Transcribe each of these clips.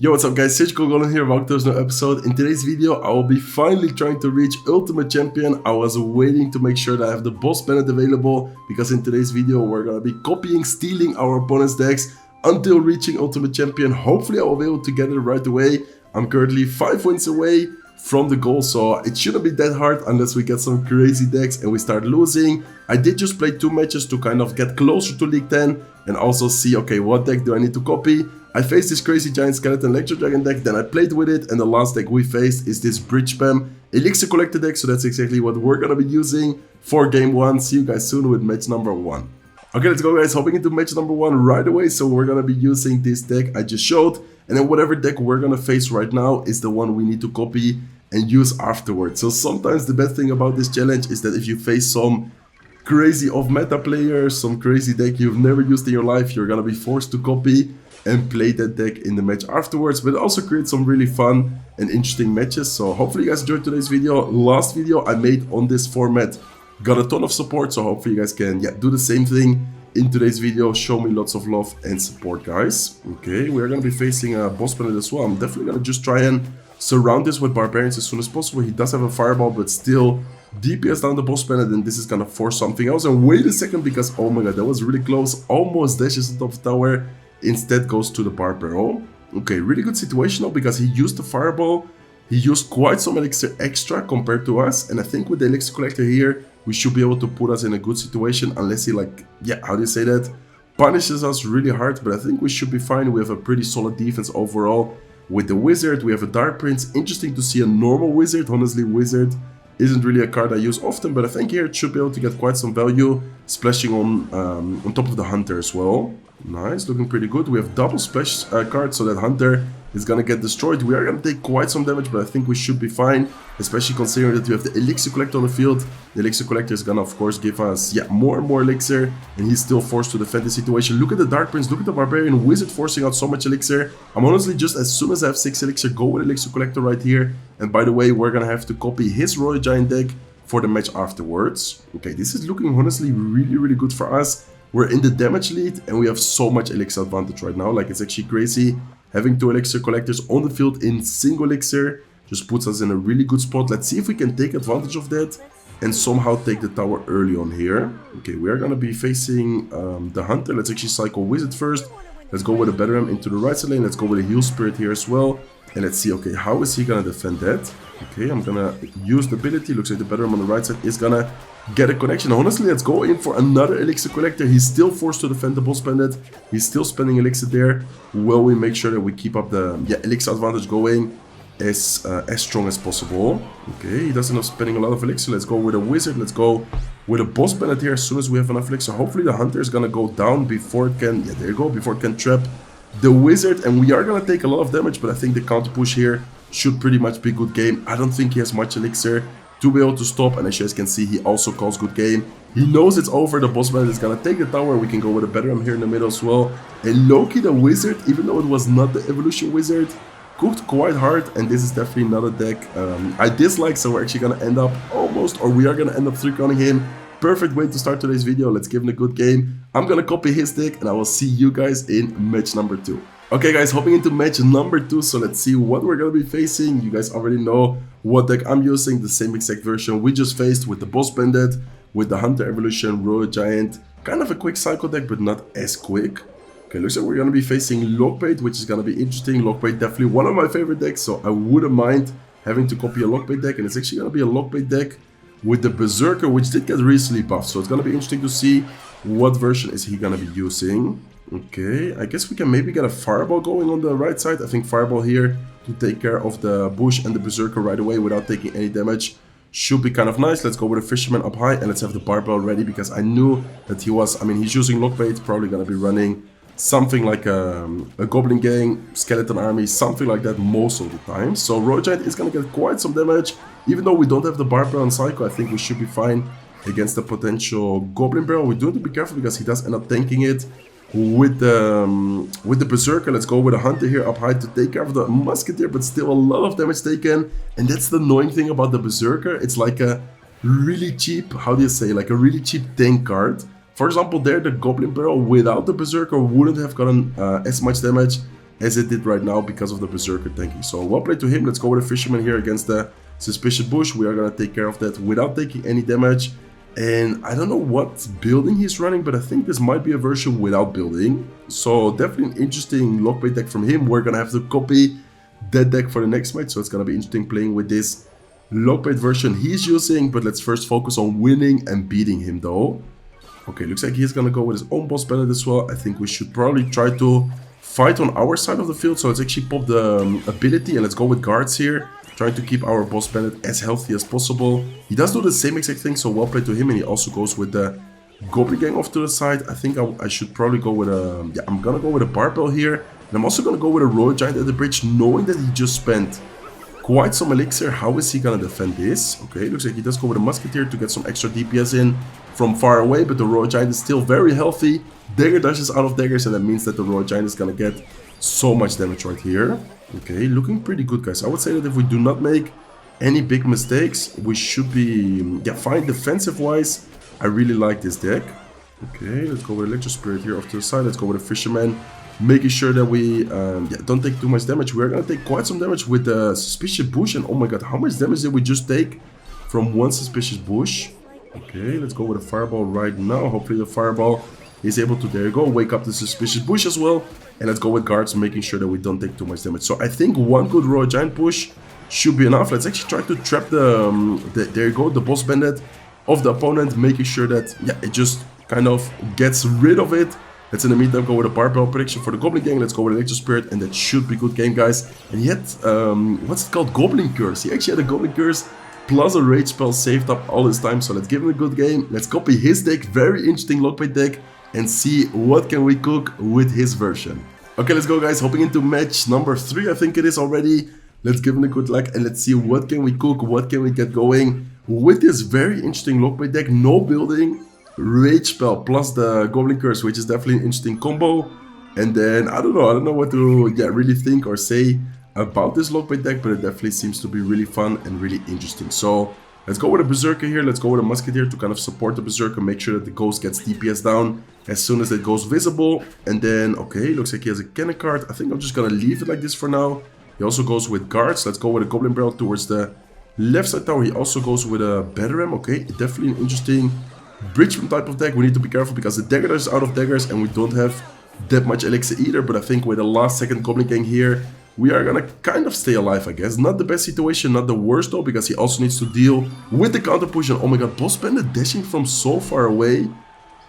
Yo, what's up guys, Goblin here, welcome to this new episode. In today's video, I will be finally trying to reach Ultimate Champion. I was waiting to make sure that I have the boss planet available, because in today's video, we're gonna be copying, stealing our opponent's decks until reaching Ultimate Champion. Hopefully I will be able to get it right away. I'm currently 5 wins away from the goal, so it shouldn't be that hard unless we get some crazy decks and we start losing. I did just play 2 matches to kind of get closer to League 10 and also see, okay, what deck do I need to copy? I faced this crazy giant skeleton electro dragon deck, then I played with it, and the last deck we faced is this bridge spam elixir collector deck, so that's exactly what we're gonna be using for game 1. See you guys soon with match number 1. Okay, let's go guys, hopping into match number 1 right away. So we're gonna be using this deck I just showed, and then whatever deck we're gonna face right now is the one we need to copy and use afterwards. So sometimes the best thing about this challenge is that if you face some crazy off-meta players, some crazy deck you've never used in your life, you're gonna be forced to copy and play that deck in the match afterwards, but it also creates some really fun and interesting matches. So hopefully you guys enjoyed today's video. Last video I made on this format got a ton of support, so hopefully you guys can do the same thing in today's video. Show me lots of love and support, guys. Okay, we're gonna be facing a boss planet as well. I'm definitely gonna just try and surround this with barbarians as soon as possible. He does have a fireball, but still DPS down the boss planet, and this is gonna force something else. And wait a second, because oh my god, that was really close. Almost dashes on top of the tower, instead goes to the bar barrel. Okay, really good situation though, because he used the fireball. He used quite some elixir extra compared to us, and I think with the elixir collector here, we should be able to put us in a good situation, unless he how do you say that? Punishes us really hard, but I think we should be fine. We have a pretty solid defense overall. With the wizard, we have a dark prince. Interesting to see a normal wizard. Honestly, wizard isn't really a card I use often, but I think here it should be able to get quite some value, splashing on top of the hunter as well. Nice, looking pretty good. We have double splash cards, so that hunter is gonna get destroyed. We are gonna take quite some damage, but I think we should be fine, especially considering that we have the elixir collector on the field. The elixir collector is gonna of course give us more and more elixir, and he's still forced to defend the situation. Look at the dark prince, look at the barbarian wizard forcing out so much elixir. I'm honestly just, as soon as I have 6 elixir, go with elixir collector right here. And by the way, we're gonna have to copy his royal giant deck for the match afterwards. Okay, this is looking honestly really good for us. We're in the damage lead, and we have so much elixir advantage right now. Like, it's actually crazy. Having 2 elixir collectors on the field in single elixir just puts us in a really good spot. Let's see if we can take advantage of that and somehow take the tower early on here. Okay, we are going to be facing the hunter. Let's actually cycle wizard first. Let's go with a Batteram into the right side lane. Let's go with a heal spirit here as well. And let's see, okay, how is he going to defend that? Okay, I'm going to use the ability. Looks like the Batteram on the right side is going to get a connection. Honestly, let's go in for another elixir collector. He's still forced to defend the boss planet. He's still spending elixir there. Will we make sure that we keep up the elixir advantage going as strong as possible? Okay, he doesn't have spending a lot of elixir. Let's go with a wizard. Let's go with a boss planet here as soon as we have enough elixir. Hopefully the hunter is gonna go down before it can, there you go, before it can trap the wizard. And we are gonna take a lot of damage, but I think the counter push here should pretty much be good game. I don't think he has much elixir to be able to stop, and as you guys can see, he also calls good game. He knows it's over. The boss man is gonna take the tower. We can go with a Batteram here in the middle as well. And Loki the wizard, even though it was not the evolution wizard, cooked quite hard, and this is definitely not a deck I dislike, so we're actually gonna end up we are gonna end up 3-crowning him. Perfect way to start today's video. Let's give him a good game. I'm gonna copy his deck, and I will see you guys in match number 2. Okay guys, hopping into match number 2, so let's see what we're gonna be facing. You guys already know what deck I'm using, the same exact version we just faced with the boss bandit, with the hunter evolution, royal giant. Kind of a quick cycle deck, but not as quick. Okay, looks like we're gonna be facing Lockbait, which is gonna be interesting. Lockbait, definitely one of my favorite decks, so I wouldn't mind having to copy a Lockbait deck, and it's actually gonna be a Lockbait deck with the Berserker, which did get recently buffed, so it's gonna be interesting to see what version is he gonna be using. Okay, I guess we can maybe get a Fireball going on the right side. I think Fireball here to take care of the Bush and the Berserker right away without taking any damage should be kind of nice. Let's go with a Fisherman up high, and let's have the Barbell ready, because I knew that he was, he's using Lockbait, probably gonna be running something like a Goblin gang, Skeleton army, something like that most of the time. So Royal Giant is gonna get quite some damage. Even though we don't have the Barbell on Psycho, I think we should be fine against the potential Goblin Barrel. We do have to be careful, because he does end up tanking it with the Berserker. Let's go with a Hunter here up high to take care of the Musketeer, but still a lot of damage taken. And that's the annoying thing about the Berserker. It's like a really cheap, how do you say, like a really cheap tank card. For example, there the Goblin Barrel without the Berserker wouldn't have gotten as much damage as it did right now because of the Berserker tanking. So well played to him. Let's go with a Fisherman here against the Suspicious Bush. We are going to take care of that without taking any damage. And I don't know what building he's running, but I think this might be a version without building. So definitely an interesting Lockbait deck from him. We're going to have to copy that deck for the next match. So it's going to be interesting playing with this Lockbait version he's using. But let's first focus on winning and beating him though. Okay, looks like he's going to go with his own boss bandit as well. I think we should probably try to fight on our side of the field. So let's actually pop the ability and let's go with guards here. Trying to keep our boss bandit as healthy as possible. He does do the same exact thing, so well played to him. And he also goes with the Goblin Gang off to the side. I think I should probably go with a... Yeah, I'm gonna go with a Barbell here. And I'm also gonna go with a Royal Giant at the bridge, knowing that he just spent quite some elixir. How is he gonna defend this? Okay, looks like he does go with a Musketeer to get some extra DPS in from far away. But the Royal Giant is still very healthy. Dagger dashes out of daggers, and that means that the Royal Giant is gonna get so much damage right here. Okay, looking pretty good, guys. I would say that if we do not make any big mistakes, we should be fine defensive-wise. I really like this deck. Okay, let's go with Electro Spirit here off to the side. Let's go with a Fisherman, making sure that we don't take too much damage. We're gonna take quite some damage with the Suspicious Bush, and oh my god, how much damage did we just take from one Suspicious Bush? Okay, let's go with a Fireball right now. Hopefully the Fireball is able to, there you go, wake up the Suspicious Bush as well. And let's go with guards, making sure that we don't take too much damage. So I think one good Royal Giant push should be enough. Let's actually try to trap there you go, the boss bandit of the opponent, making sure that, it just kind of gets rid of it. Let's in the meantime go with a Barbell prediction for the Goblin Gang. Let's go with Electro Spirit, and that should be good game, guys. And he had, what's it called? Goblin Curse. He actually had a Goblin Curse plus a Rage spell saved up all this time. So let's give him a good game. Let's copy his deck. Very interesting Lockbait deck. And see what can we cook with his version. Okay, let's go, guys. Hopping into match number 3, I think it is already. Let's give him a good luck and let's see what can we cook, what can we get going with this very interesting Lockbait deck. No building, Rage spell plus the Goblin Curse, which is definitely an interesting combo. And then I don't know what to really think or say about this Lockbait deck, but it definitely seems to be really fun and really interesting. So let's go with a Berserker here. Let's go with a Musketeer to kind of support the Berserker, make sure that the Ghost gets DPS down as soon as it goes visible. And then, okay, looks like he has a cannon card. I think I'm just gonna leave it like this for now. He also goes with guards. Let's go with a Goblin Barrel towards the left side tower. He also goes with a Battering. Okay, definitely an interesting Bridgeman type of deck. We need to be careful because the dagger is out of daggers and we don't have that much elixir either. But I think with the last second Goblin Gang here, we are gonna kind of stay alive, I guess. Not the best situation, not the worst though, because he also needs to deal with the counter push. And oh my god, Boss Bandit dashing from so far away.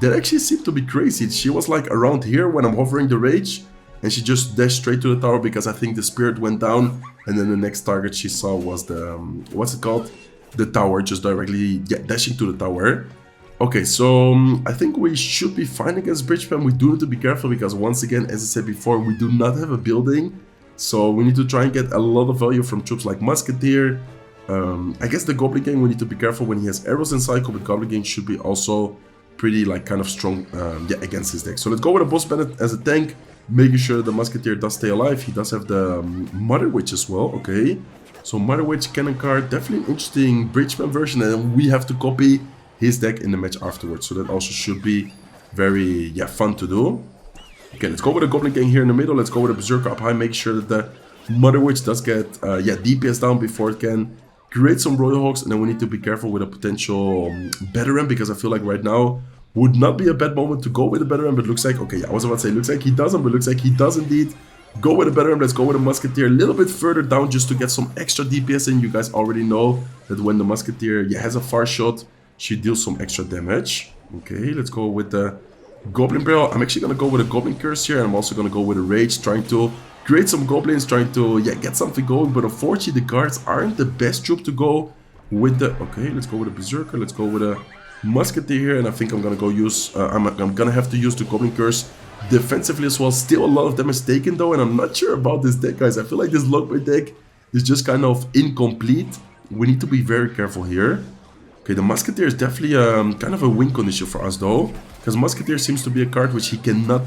That actually seemed to be crazy. She was like around here when I'm hovering the Rage, and she just dashed straight to the tower because I think the Spirit went down, and then the next target she saw was the, what's it called? The tower, just directly dashing to the tower. Okay, so I think we should be fine against Bridge Spam. We do need to be careful because once again, as I said before, we do not have a building. So we need to try and get a lot of value from troops like Musketeer. I guess the Goblin Gang, we need to be careful when he has arrows in cycle, but Goblin Gang should be also pretty like kind of strong against his deck. So let's go with a Boss Bandit as a tank, making sure the Musketeer does stay alive. He does have the Mother Witch as well, okay. So Mother Witch, cannon card, definitely an interesting Bridgeman version, and then we have to copy his deck in the match afterwards. So that also should be very fun to do. Okay, let's go with a Goblin Gang here in the middle. Let's go with a Berserker up high, make sure that the Mother Witch does get DPS down before it can create some Royal Hawks. And then we need to be careful with a potential Battering, because I feel like right now would not be a bad moment to go with a Battering, but looks like, okay, I was about to say, looks like he doesn't, but looks like he does indeed go with a Battering. Let's go with a Musketeer a little bit further down just to get some extra DPS in. You guys already know that when the Musketeer has a far shot, she deals some extra damage. Okay, let's go with the Goblin Barrel. I'm actually going to go with a Goblin Curse here, and I'm also going to go with a Rage, trying to create some Goblins, trying to get something going, but unfortunately the guards aren't the best troop to go with the... Okay, let's go with a Berserker, let's go with a Musketeer here, and I think I'm going to go use... I'm going to have to use the Goblin Curse defensively as well. Still a lot of damage taken though, and I'm not sure about this deck, guys. I feel like this Lockbait deck is just kind of incomplete. We need to be very careful here. Okay, the Musketeer is definitely kind of a win condition for us though, because Musketeer seems to be a card which he cannot,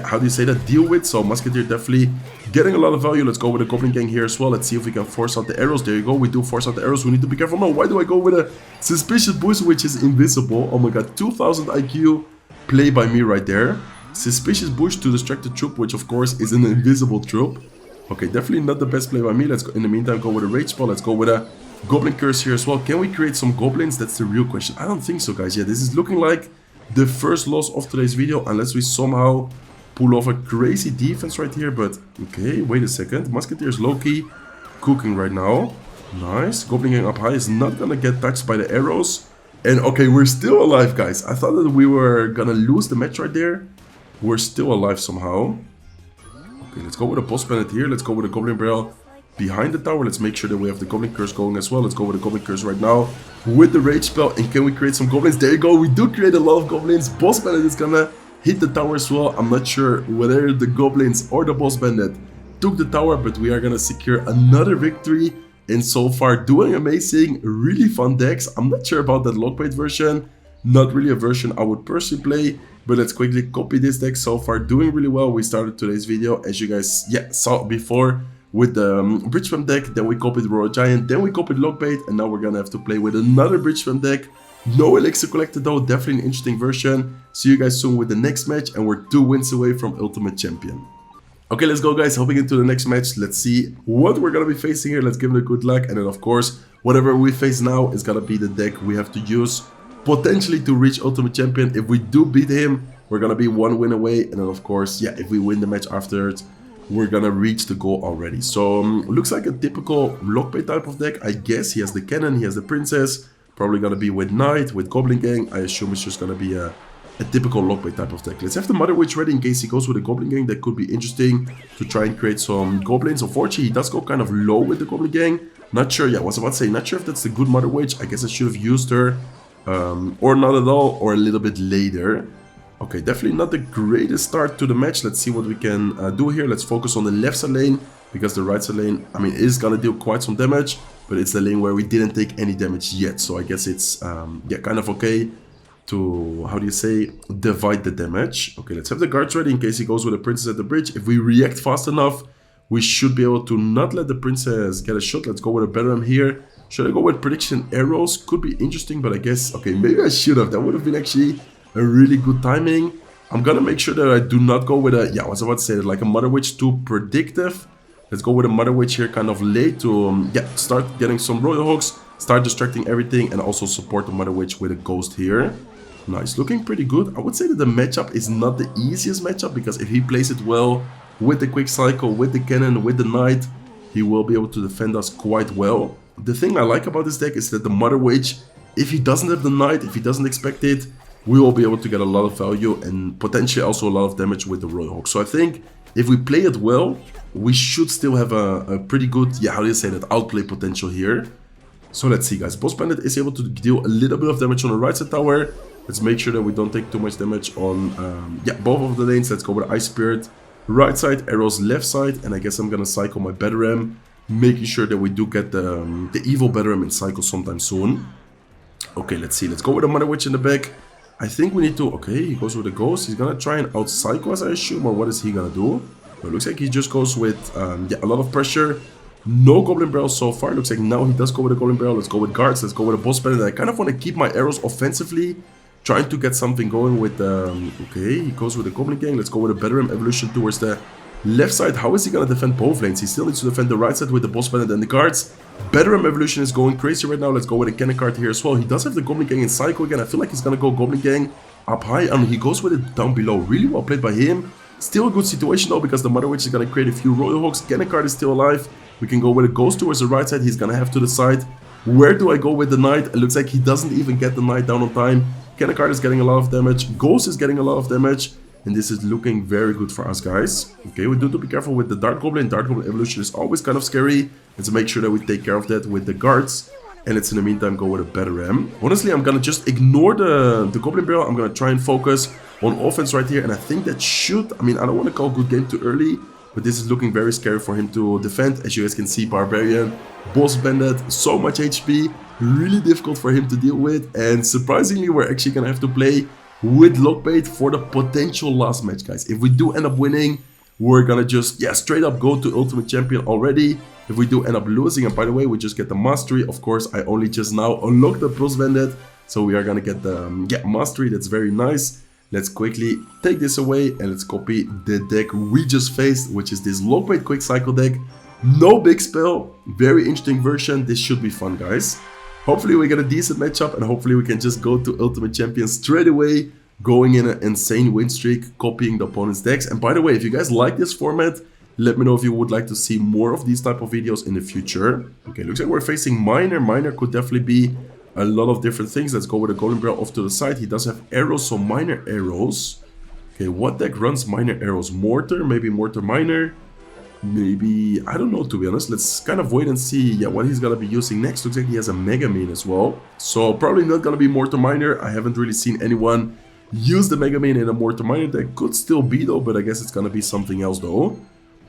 how do you say that, deal with. So Musketeer definitely getting a lot of value. Let's go with a Goblin Gang here as well. Let's see if we can force out the arrows. There you go, we do force out the arrows. We need to be careful. No, why do I go with a Suspicious Bush which is invisible? Oh my god, 2000 IQ play by me right there. Suspicious bush to distract the troop, which of course is an invisible troop. Okay, definitely not the best play by me. Let's go, in the meantime, go with a rage spell. Let's go with a goblin curse here as well. Can we create some goblins? That's the real question. I don't think so, guys. Yeah, this is looking like the first loss of today's video, unless we somehow pull off a crazy defense right here. But okay, wait a second. Musketeers low-key cooking right now. Nice. Goblin gang up high is not gonna get touched by the arrows. And okay, we're still alive, guys. I thought that we were gonna lose the match right there. We're still alive somehow. Okay, let's go with a boss bandit here. Let's go with a goblin barrel behind the tower. Let's make sure that we have the goblin curse going as well. Let's go with a goblin curse right now with the rage spell. And can we create some goblins? There you go. We do create a lot of goblins. Boss bandit is gonna hit the tower as well. I'm not sure whether the goblins or the boss bandit took the tower, but we are gonna secure another victory. And so far, doing amazing. Really fun decks. I'm not sure about that lockbait version. Not really a version I would personally play. But let's quickly copy this deck. So far, doing really well. We started today's video, as you guys saw before, with the Bridge Spam deck. Then we copied Royal Giant. Then we copied Lockbait. And now we're going to have to play with another Bridge Spam deck. No Elixir collected though. Definitely an interesting version. See you guys soon with the next match. And we're 2 wins away from Ultimate Champion. Okay, let's go, guys. Hopping into the next match. Let's see what we're going to be facing here. Let's give it a good luck. And then, of course, whatever we face now is going to be the deck we have to use potentially to reach Ultimate Champion. If we do beat him, we're gonna be 1 win away, and then of course, if we win the match afterwards, we're gonna reach the goal already. So looks like a typical lockbait type of deck. I guess he has the cannon, he has the princess, probably gonna be with knight, with goblin gang. I assume it's just gonna be a typical lockbait type of deck. Let's have the mother witch ready in case he goes with a goblin gang. That could be interesting to try and create some goblins. Unfortunately, he does go kind of low with the goblin gang. Not sure, I was about to say, not sure if that's the good mother witch. I guess I should have used her. Or not at all, or a little bit later. Okay, definitely not the greatest start to the match. Let's see what we can do here. Let's focus on the left side lane, because the right side lane, I mean, is gonna deal quite some damage, but it's the lane where we didn't take any damage yet. So I guess it's, kind of okay to, how do you say, divide the damage. Okay, let's have the guards ready in case he goes with a princess at the bridge. If we react fast enough, we should be able to not let the princess get a shot. Let's go with a Bedlam here. Should I go with prediction arrows? Could be interesting, but I guess, okay, maybe I should have. That would have been actually a really good timing. I'm gonna make sure that I do not go with a, I was about to say that, like a Mother Witch too predictive. Let's go with a Mother Witch here kind of late to, start getting some Royal Hooks, start distracting everything, and also support the Mother Witch with a Ghost here. Nice, looking pretty good. I would say that the matchup is not the easiest matchup, because if he plays it well with the Quick Cycle, with the Cannon, with the Knight, he will be able to defend us quite well. The thing I like about this deck is that the Mother Witch, if he doesn't have the Knight, if he doesn't expect it, we will be able to get a lot of value and potentially also a lot of damage with the Royal Hawk. So I think if we play it well, we should still have a pretty good, how do you say that, outplay potential here. So let's see, guys. Boss Bandit is able to deal a little bit of damage on the right side tower. Let's make sure that we don't take too much damage on, both of the lanes. Let's go with Ice Spirit. Right side, arrows left side, and I guess I'm gonna cycle my Batteram, making sure that we do get the evil Batteram in cycle sometime soon. Okay, let's see. Let's go with a Mother Witch in the back. I think we need to... Okay, he goes with a Ghost. He's gonna try and out-cycle, as I assume, or what is he gonna do? It looks like he just goes with a lot of pressure. No Goblin Barrel so far. Looks like now he does go with a Goblin Barrel. Let's go with Guards. Let's go with a Boss Bandit. I kind of want to keep my arrows offensively, trying to get something going with... okay, he goes with a Goblin Gang. Let's go with a Batteram evolution towards the left side. How is he going to defend both lanes? He still needs to defend the right side with the Boss Bandit and the Guards. Batteram evolution is going crazy right now. Let's go with a Cannon card here as well. He does have the Goblin Gang in cycle again. I feel like he's going to go Goblin Gang up high. I mean, he goes with it down below. Really well played by him. Still a good situation though, because the Mother Witch is going to create a few Royal Hawks. Cannon card is still alive. We can go with a Ghost towards the right side. He's going to have to decide, where do I go with the Knight? It looks like he doesn't even get the Knight down on time. Cannon card is getting a lot of damage. Ghost is getting a lot of damage. And this is looking very good for us, guys. Okay, we do have to be careful with the Dart Goblin. Dart Goblin evolution is always kind of scary. Let's make sure that we take care of that with the Guards. And let's in the meantime go with a Batteram. Honestly, I'm gonna just ignore the Goblin Barrel. I'm gonna try and focus on offense right here. And I think that should... I mean, I don't want to call good game too early, but this is looking very scary for him to defend. As you guys can see, Barbarian, Boss Bandit, so much HP. Really difficult for him to deal with. And surprisingly, we're actually gonna have to play with Lockbait for the potential last match, guys. If we do end up winning, we're gonna just, straight up go to Ultimate Champion already. If we do end up losing, and by the way, we just get the Mastery. Of course, I only just now unlocked the Boss Bandit, so we are gonna get the Mastery. That's very nice. Let's quickly take this away and let's copy the deck we just faced, which is this Lockbait Quick Cycle deck. No big spell, very interesting version. This should be fun, guys. Hopefully we get a decent matchup and hopefully we can just go to Ultimate Champion straight away, going in an insane win streak, copying the opponent's decks. And by the way, if you guys like this format, let me know if you would like to see more of these type of videos in the future. Okay, looks like we're facing Miner. Miner could definitely be a lot of different things. Let's go with a Golden Barrel off to the side. He does have arrows, so Miner arrows. Okay, what deck runs Miner arrows? Mortar, maybe Mortar Miner. Maybe, I don't know, to be honest. Let's kind of wait and see what he's gonna be using next. Looks like he has a Mega Main as well. So probably not gonna be Mortar Miner. I haven't really seen anyone use the Mega Main in a Mortar Miner deck. Could still be though, but I guess it's gonna be something else though.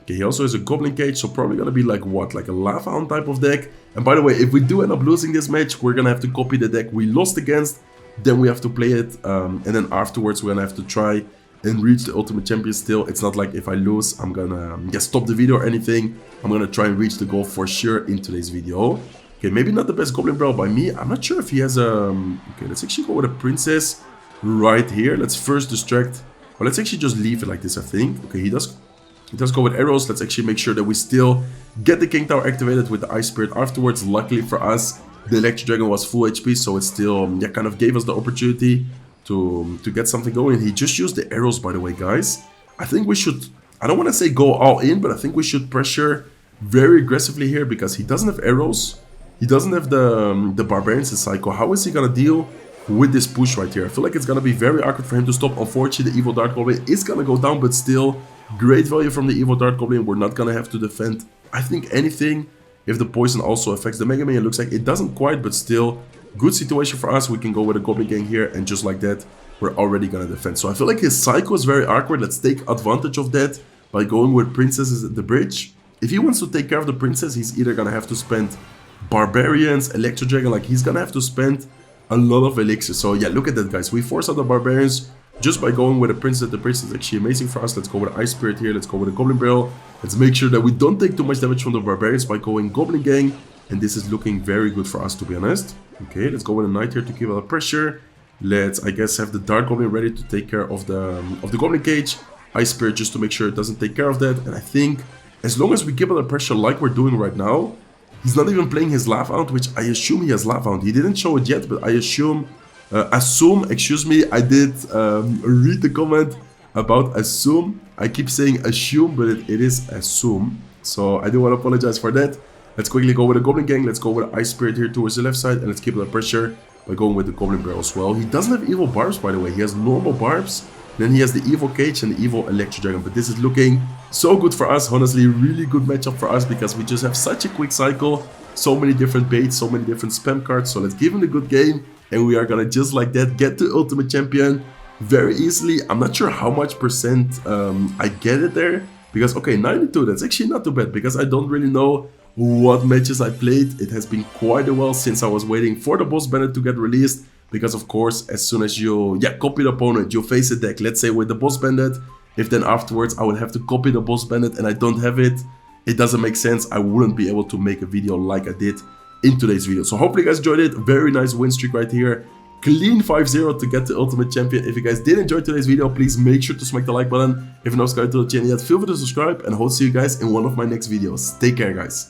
Okay, he also has a Goblin Cage, so probably gonna be like what? Like a Lava Hound type of deck. And by the way, if we do end up losing this match, we're gonna have to copy the deck we lost against. Then we have to play it, and then afterwards we're gonna have to try and reach the Ultimate Champion still. It's not like if I lose, I'm gonna just stop the video or anything. I'm gonna try and reach the goal for sure in today's video. Okay, maybe not the best Goblin Barrel by me. I'm not sure if he has a... Okay, let's actually go with a Princess right here. Let's first distract... Well, let's actually just leave it like this, I think. Okay, he does go with arrows. Let's actually make sure that we still get the King Tower activated with the Ice Spirit afterwards. Luckily for us, the Electro Dragon was full HP, so it still kind of gave us the opportunity to get something going. He just used the arrows, by the way, guys. I think we should, I don't want to say go all in, but I think we should pressure very aggressively here because he doesn't have arrows. He doesn't have the Barbarians in Psycho. How is he going to deal with this push right here? I feel like it's going to be very awkward for him to stop. Unfortunately, the Evil Dart Goblin is going to go down, but still great value from the Evil Dart Goblin. We're not going to have to defend, I think, anything. If the poison also affects the Mega Man, it looks like it doesn't quite, but still good situation for us. We can go with a Goblin Gang here, and just like that, we're already gonna defend. So I feel like his Psycho is very awkward. Let's take advantage of that by going with Princesses at the bridge. If he wants to take care of the Princess, he's either gonna have to spend Barbarians, Electro Dragon, like he's gonna have to spend a lot of elixirs. So yeah, look at that, guys. We force out the Barbarians just by going with a Princess at the bridge. Is actually amazing for us. Let's go with Ice Spirit here. Let's go with a Goblin Barrel. Let's make sure that we don't take too much damage from the Barbarians by going Goblin Gang. And this is looking very good for us, to be honest. Okay, let's go with a Knight here to keep up pressure. Let's, I guess, have the Dark Goblin ready to take care of the Goblin Cage. Ice Spirit just to make sure it doesn't take care of that. And I think as long as we give it a pressure like we're doing right now, he's not even playing his Lava Hound, which I assume he has Lava Hound. He didn't show it yet, but I assume, excuse me, I did read the comment about assume. I keep saying assume, but it is assume. So I do want to apologize for that. Let's quickly go with a Goblin Gang. Let's go with Ice Spirit here towards the left side. And let's keep the pressure by going with the Goblin Barrel as well. He doesn't have Evil Barbs, by the way. He has normal Barbs. Then he has the Evil Cage and the Evil Electro Dragon. But this is looking so good for us. Honestly, really good matchup for us because we just have such a quick cycle. So many different baits, so many different spam cards. So let's give him a good game. And we are going to, just like that, get to Ultimate Champion very easily. I'm not sure how much percent I get it there. Because, okay, 92, that's actually not too bad. Because I don't really know what matches I played. It has been quite a while since I was waiting for the boss bandit to get released. Because of course, as soon as you copy the opponent, you face a deck, let's say with the boss bandit. If then afterwards I would have to copy the boss bandit and I don't have it, it doesn't make sense. I wouldn't be able to make a video like I did in today's video. So hopefully you guys enjoyed it. Very nice win streak right here. Clean 5-0 to get the Ultimate Champion. If you guys did enjoy today's video, please make sure to smack the like button. If you're not subscribed to the channel yet, feel free to subscribe, and I hope to see you guys in one of my next videos. Take care, guys.